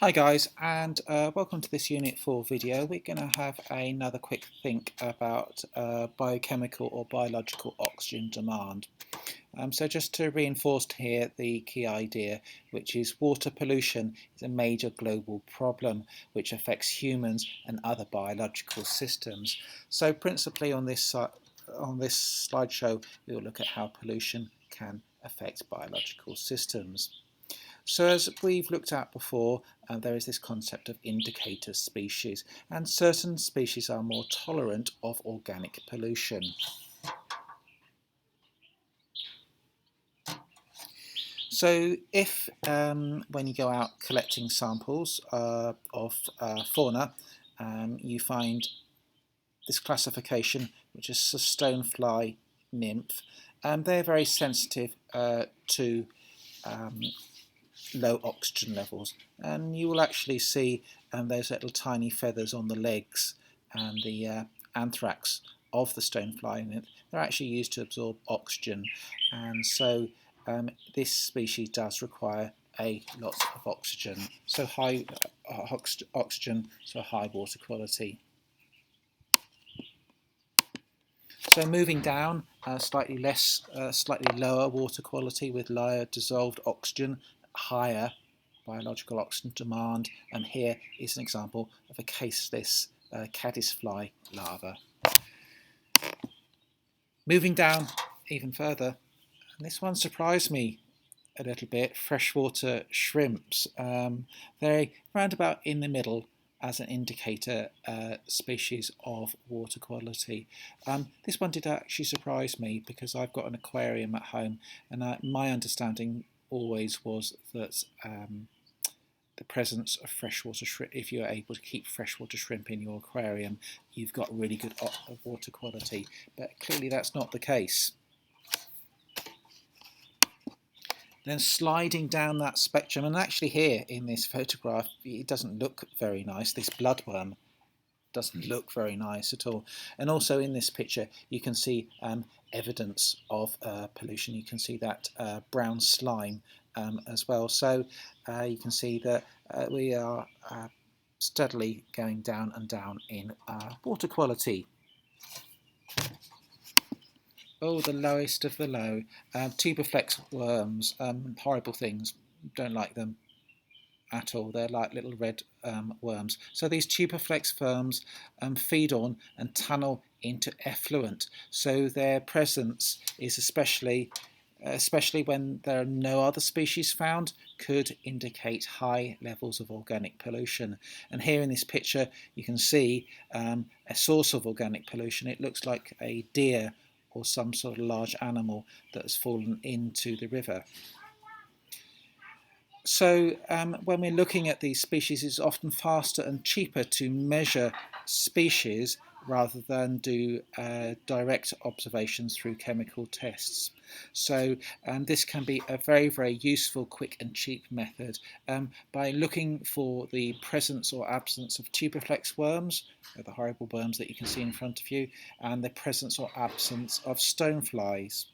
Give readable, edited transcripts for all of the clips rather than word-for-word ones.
Hi guys, and welcome to this Unit 4 video. We're going to have another quick think about biochemical or biological oxygen demand. So just to reinforce here the key idea, which is water pollution is a major global problem which affects humans and other biological systems. So principally on this slideshow, we will look at how pollution can affect biological systems. So as we've looked at before, there is this concept of indicator species, and certain species are more tolerant of organic pollution. So if when you go out collecting samples of fauna, you find this classification, which is a stonefly nymph, they're very sensitive to low oxygen levels, and you will actually see those little tiny feathers on the legs and the anthrax of the stonefly nymph. They're actually used to absorb oxygen, and so this species does require a lot of oxygen, so high oxygen, so high water quality. So moving down, slightly lower water quality with lower dissolved oxygen, higher biological oxygen demand, and here is an example of a caseless caddisfly larva. Moving down even further, and this one surprised me a little bit, freshwater shrimps. They're round about in the middle as an indicator species of water quality. This one did actually surprise me because I've got an aquarium at home, and my understanding always was that the presence of freshwater shrimp, if you're able to keep freshwater shrimp in your aquarium, you've got really good water quality, but clearly that's not the case. Then sliding down that spectrum, and actually here in this photograph it doesn't look very nice, this bloodworm doesn't look very nice at all. And also in this picture you can see evidence of pollution. You can see that brown slime as well. So you can see that we are steadily going down and down in water quality. Oh, the lowest of the low. Tuberflex worms, horrible things, don't like them at all. They're like little red worms. So these tuberflex worms feed on and tunnel into effluent. So their presence is especially when there are no other species found, could indicate high levels of organic pollution. And here in this picture you can see a source of organic pollution. It looks like a deer or some sort of large animal that has fallen into the river. So when we're looking at these species, it's often faster and cheaper to measure species rather than do direct observations through chemical tests. So this can be a very, very useful, quick and cheap method by looking for the presence or absence of tuberflex worms, the horrible worms that you can see in front of you, and the presence or absence of stoneflies.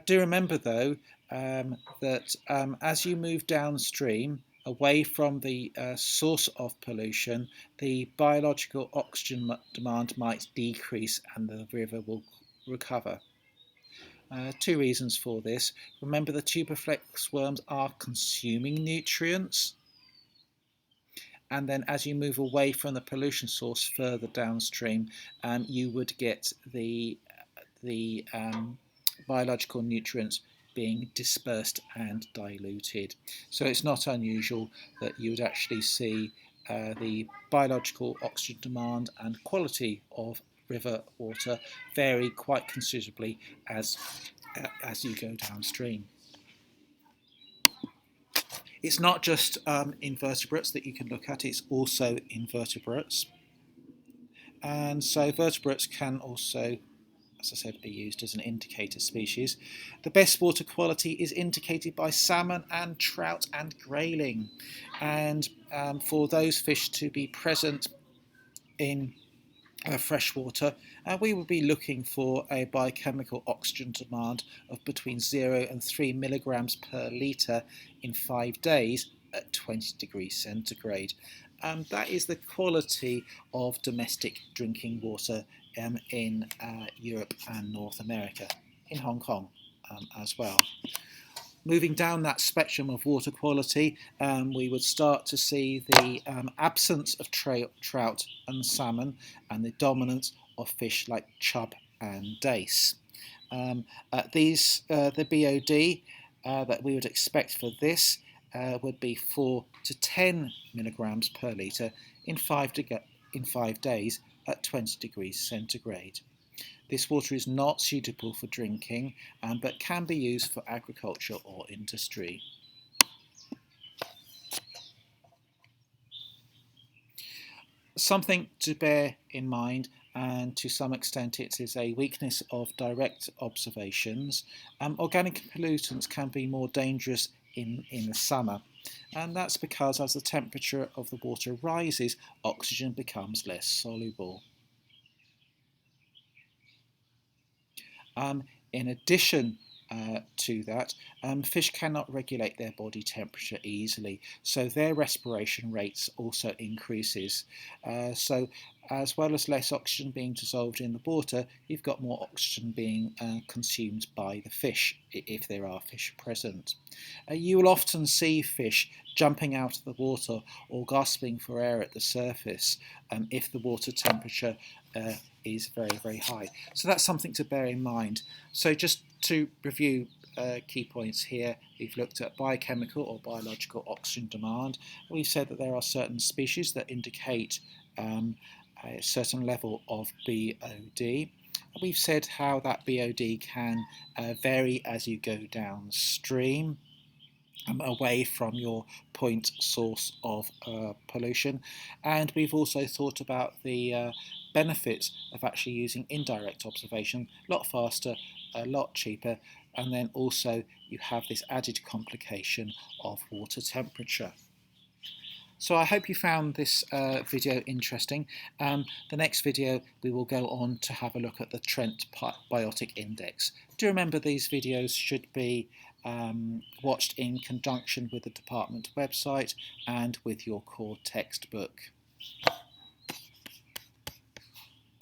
Do remember though that as you move downstream away from the source of pollution, the biological oxygen demand might decrease and the river will recover. Two reasons for this. Remember, the tuberflex worms are consuming nutrients, and then as you move away from the pollution source further downstream, you would get the biological nutrients being dispersed and diluted. So it's not unusual that you would actually see the biological oxygen demand and quality of river water vary quite considerably as you go downstream. It's not just invertebrates that you can look at, it's also invertebrates. And so vertebrates can also, as I said, be used as an indicator species. The best water quality is indicated by salmon and trout and grayling. And for those fish to be present in freshwater, we will be looking for a biochemical oxygen demand of between 0 and 3 milligrams per litre in 5 days at 20 degrees centigrade. That is the quality of domestic drinking water in Europe and North America, in Hong Kong as well. Moving down that spectrum of water quality, we would start to see the absence of trout and salmon and the dominance of fish like chub and dace. The BOD that we would expect for this would be 4 to 10 milligrams per litre in 5 days at 20 degrees centigrade. This water is not suitable for drinking, but can be used for agriculture or industry. Something to bear in mind, and to some extent it is a weakness of direct observations, organic pollutants can be more dangerous in the summer, and that's because as the temperature of the water rises, oxygen becomes less soluble. In addition to that, fish cannot regulate their body temperature easily, so their respiration rates also increases. So as well as less oxygen being dissolved in the water, you've got more oxygen being consumed by the fish, if there are fish present. You will often see fish jumping out of the water or gasping for air at the surface if the water temperature is very, very high. So that's something to bear in mind. So just to review key points here, we've looked at biochemical or biological oxygen demand. We've said that there are certain species that indicate a certain level of BOD. We've said how that BOD can vary as you go downstream, away from your point source of pollution. And we've also thought about the benefits of actually using indirect observation, a lot faster, a lot cheaper, and then also you have this added complication of water temperature. So I hope you found this video interesting. The next video we will go on to have a look at the Trent Biotic Index. Do remember these videos should be watched in conjunction with the department website and with your core textbook.